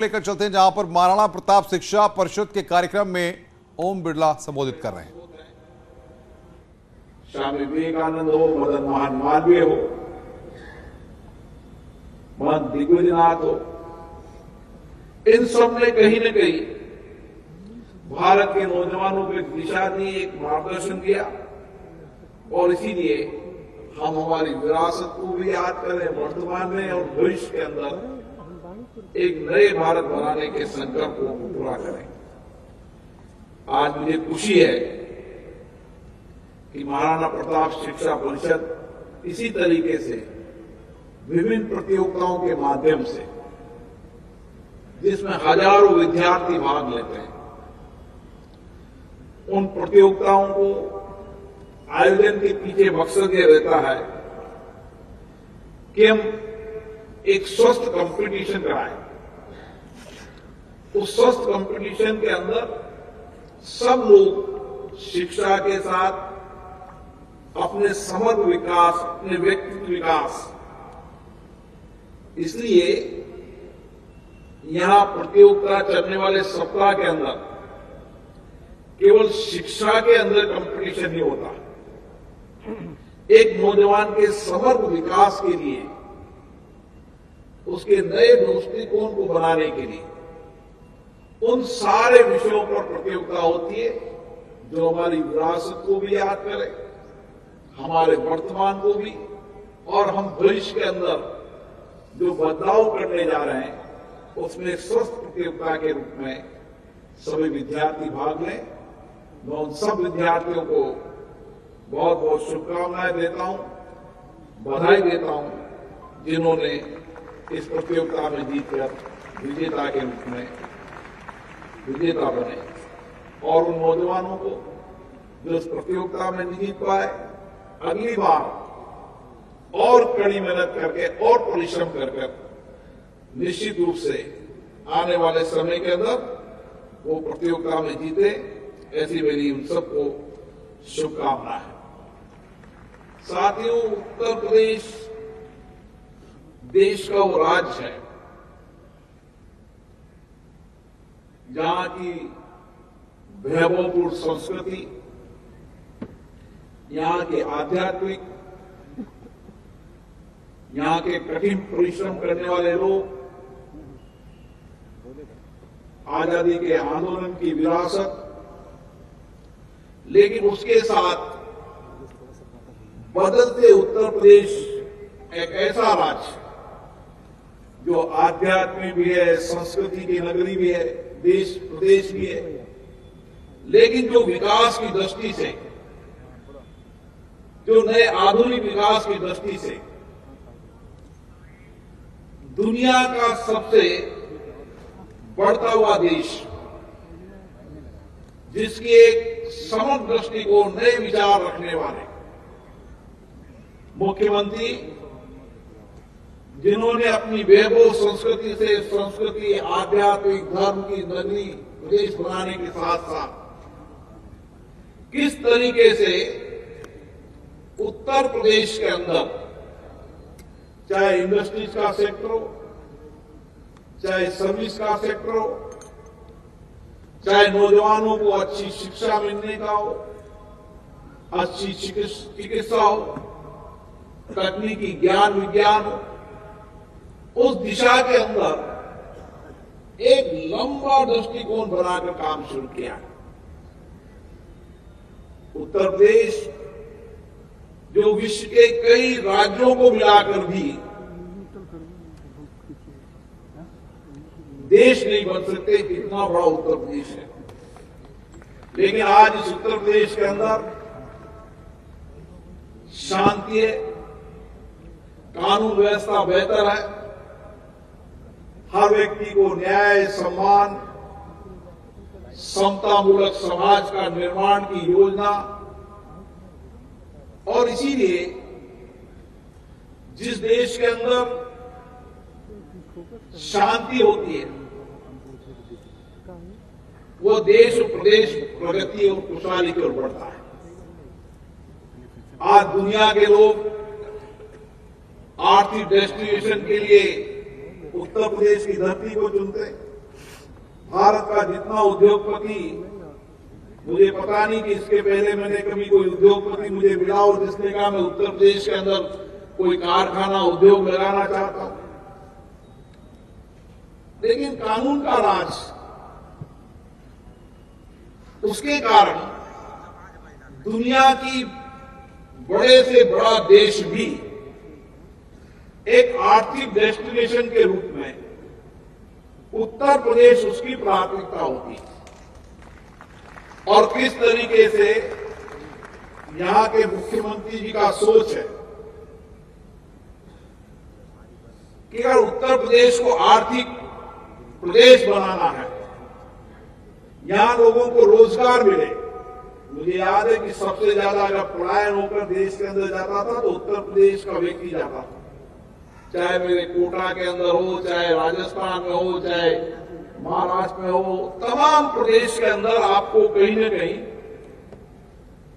लेकर चलते हैं जहां पर महाराणा प्रताप शिक्षा परिषद के कार्यक्रम में ओम बिरला संबोधित कर रहे हैं। स्वामी विवेकानंद हो, मदन मोहन मालवीय हो, महंत दिग्विजयनाथ हो, इन सब ने कहीं न कहीं भारत के नौजवानों को एक दिशा दी, एक मार्गदर्शन दिया। और इसीलिए हम हमारी विरासत को भी याद करें, वर्तमान में और भविष्य के अंदर एक नए भारत बनाने के संकल्प को पूरा करें। आज मुझे खुशी है कि महाराणा प्रताप शिक्षा परिषद इसी तरीके से विभिन्न प्रतियोगिताओं के माध्यम से, जिसमें हजारों विद्यार्थी भाग लेते हैं, उन प्रतियोगिताओं को आयोजन के पीछे मकसद ये रहता है कि हम एक स्वस्थ कंपटीशन कराएं। उस स्वस्थ कंपटीशन के अंदर सब लोग शिक्षा के साथ अपने समग्र विकास, अपने व्यक्तित्व विकास, इसलिए यहां प्रतियोगिता चलने वाले सप्ताह के अंदर केवल शिक्षा के अंदर कंपटीशन नहीं होता, एक नौजवान के समग्र विकास के लिए, उसके नए दृष्टिकोण को बनाने के लिए उन सारे विषयों पर प्रतियोगिता होती है, जो हमारी विरासत को भी याद करे, हमारे वर्तमान को भी, और हम भविष्य के अंदर जो बदलाव करने जा रहे हैं उसमें स्वस्थ प्रतियोगिता के रूप में सभी विद्यार्थी भाग लें। मैं उन सब विद्यार्थियों को बहुत बहुत शुभकामनाएं देता हूं, बधाई देता हूं, जिन्होंने इस प्रतियोगिता में जीतकर विजेता के रूप में विजेता बने। और उन नौजवानों को जो इस प्रतियोगिता में नहीं जीत पाए, अगली बार और कड़ी मेहनत करके और परिश्रम कर निश्चित रूप से आने वाले समय के अंदर वो प्रतियोगिता में जीते, ऐसी मेरी उन सबको शुभकामना है। साथियों, उत्तर प्रदेश देश का वो राज्य है जहां की वैभवपूर्ण संस्कृति, यहां के आध्यात्मिक, यहां के कठिन परिश्रम करने वाले लोग, आजादी के आंदोलन की विरासत, लेकिन उसके साथ बदलते उत्तर प्रदेश एक ऐसा राज्य जो आध्यात्मिक भी है, संस्कृति की नगरी भी है, देश प्रदेश भी है, लेकिन जो विकास की दृष्टि से, जो नए आधुनिक विकास की दृष्टि से दुनिया का सबसे बढ़ता हुआ देश, जिसकी एक समग्र दृष्टिकोण, नए विचार रखने वाले मुख्यमंत्री, जिन्होंने अपनी वैभव संस्कृति से संस्कृति, आध्यात्मिक, धर्म की नगरी प्रदेश बनाने के साथ साथ किस तरीके से उत्तर प्रदेश के अंदर, चाहे इंडस्ट्रीज का सेक्टर हो, चाहे सर्विस का सेक्टर हो, चाहे नौजवानों को अच्छी शिक्षा मिलने का हो, अच्छी चिकित्सा हो, तकनीकी ज्ञान विज्ञान हो, उस दिशा के अंदर एक लंबा दृष्टिकोण बनाकर काम शुरू किया। उत्तर प्रदेश जो विश्व के कई राज्यों को मिलाकर भी देश नहीं बन सकते, कितना बड़ा उत्तर प्रदेश है, लेकिन आज इस उत्तर प्रदेश के अंदर शांति है, कानून व्यवस्था बेहतर है, हर व्यक्ति को न्याय, सम्मान, समतामूलक समाज का निर्माण की योजना, और इसीलिए जिस देश के अंदर शांति होती है वो देश और प्रदेश प्रगति और खुशहाली की ओर बढ़ता है। आज दुनिया के लोग आर्थिक डेस्टिनेशन के लिए उत्तर प्रदेश की धरती को चुनते हैं। भारत का जितना उद्योगपति, मुझे पता नहीं कि इसके पहले मैंने कभी कोई उद्योगपति मुझे मिला और जिसने कहा मैं उत्तर प्रदेश के अंदर कोई कारखाना उद्योग लगाना चाहता हूं। लेकिन कानून का राज, उसके कारण दुनिया की बड़े से बड़ा देश भी एक आर्थिक डेस्टिनेशन के रूप में उत्तर प्रदेश उसकी प्राथमिकता होती है। और किस तरीके से यहां के मुख्यमंत्री जी का सोच है कि अगर उत्तर प्रदेश को आर्थिक प्रदेश बनाना है, यहां लोगों को रोजगार मिले। मुझे याद है कि सबसे ज्यादा अगर पलायन होकर देश के अंदर जाता था तो उत्तर प्रदेश का व्यक्ति जाता था, चाहे मेरे कोटा के अंदर हो, चाहे राजस्थान में हो, चाहे महाराष्ट्र में हो। तमाम प्रदेश के अंदर आपको कहीं न कहीं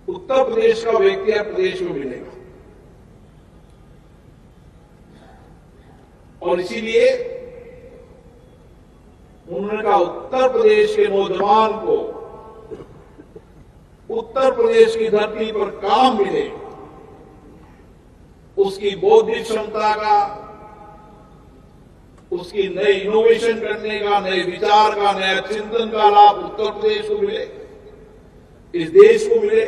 उत्तर प्रदेश का व्यक्ति या प्रदेश में मिलेगा। और इसीलिए उन्होंने कहा उत्तर प्रदेश के नौजवान को उत्तर प्रदेश की धरती पर काम मिले, उसकी बौद्धिक क्षमता का, उसकी नए इनोवेशन करने का, नए विचार का, नया चिंतन का लाभ उत्तर प्रदेश को मिले, इस देश को मिले।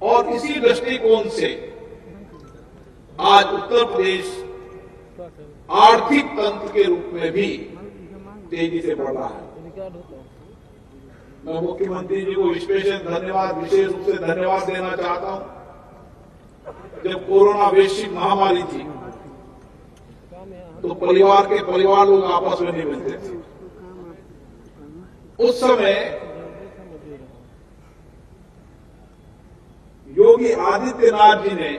और इसी दृष्टिकोण से आज उत्तर प्रदेश आर्थिक तंत्र के रूप में भी तेजी से बढ़ रहा है। मैं मुख्यमंत्री जी को विशेष रूप से धन्यवाद देना चाहता हूं। जब कोरोना वैश्विक महामारी थी तो परिवार लोग आपस में नहीं मिलते थे। उस समय योगी आदित्यनाथ जी ने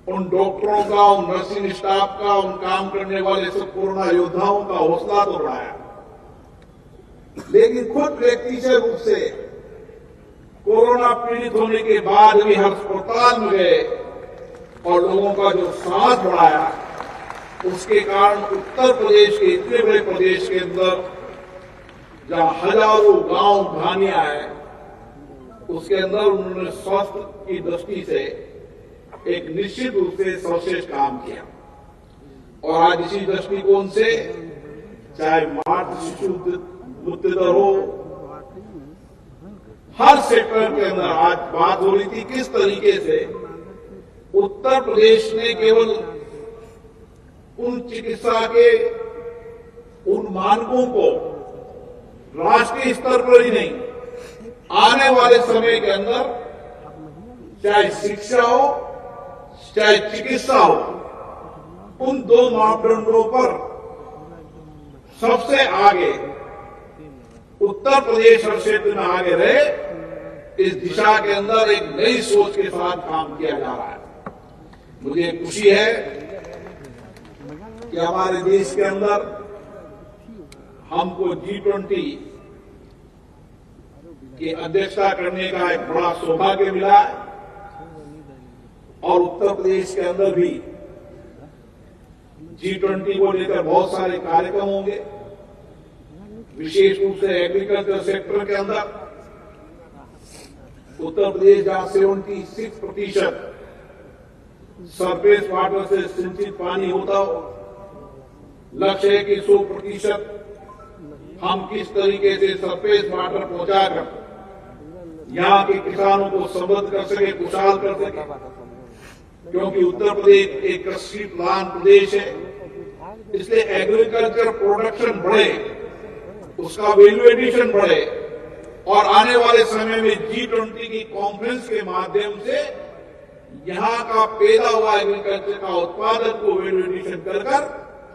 उन डॉक्टरों का, उन नर्सिंग स्टाफ का, उन काम करने वाले सब कोरोना योद्धाओं का हौसला तो बढ़ाया, लेकिन खुद व्यक्तिगत रूप से कोरोना पीड़ित होने के बाद भी अस्पताल में गए और लोगों का जो साथ बढ़ाया, उसके कारण उत्तर प्रदेश के इतने बड़े प्रदेश के अंदर जहां हजारों गांव ढानियां हैं, उसके अंदर उन्होंने स्वास्थ्य की दृष्टि से एक निश्चित रूप से सर्वश्रेष्ठ काम किया। और आज इसी दृष्टिकोण से चाहे मातृ शिशु मृत्यु दर हो, हर सेक्टर के अंदर आज बात हो रही थी किस तरीके से उत्तर प्रदेश ने केवल उन चिकित्सा के उन मानकों को राष्ट्रीय स्तर पर ही नहीं, आने वाले समय के अंदर चाहे शिक्षा हो, चाहे चिकित्सा हो, उन दो मापदंडों पर सबसे आगे उत्तर प्रदेश हर क्षेत्र में आगे रहे, इस दिशा के अंदर एक नई सोच के साथ काम किया जा रहा है। मुझे खुशी है कि हमारे देश के अंदर हमको G20 की अध्यक्षता करने का एक बड़ा सौभाग्य मिला है। और उत्तर प्रदेश के अंदर भी G20 को लेकर बहुत सारे कार्यक्रम होंगे, विशेष रूप से एग्रीकल्चर सेक्टर के अंदर उत्तर प्रदेश जहां 76% सरफेस वाटर से सिंचित पानी होता हो, लक्ष्य है कि 100% हम किस तरीके से सरफेस वाटर पहुंचाकर यहां के किसानों को समृद्ध कर सके, खुशहाल कर सके। क्योंकि उत्तर प्रदेश एक कृषि प्रधान प्रदेश है, इसलिए एग्रीकल्चर प्रोडक्शन बढ़े, उसका वैल्यू एडिशन बढ़े और आने वाले समय में G20 की कॉन्फ्रेंस के माध्यम से यहां का पैदा हुआ एग्रीकल्चर का उत्पादन को वैल्यू एडिशन कर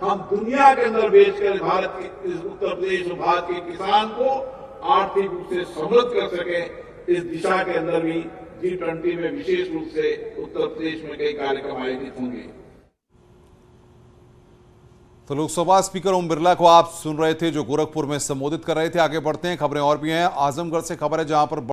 हम दुनिया के अंदर बेचकर भारत के उत्तर प्रदेश और भारत के किसान को आर्थिक रूप से समृद्ध कर सके। इस दिशा के अंदर भी G20 में विशेष रूप से उत्तर प्रदेश में कई कार्यक्रम आयोजित होंगे। तो लोकसभा स्पीकर ओम बिरला को आप सुन रहे थे, जो गोरखपुर में संबोधित कर रहे थे। आगे बढ़ते हैं, खबरें और भी हैं। आजमगढ़ से खबर है, जहां पर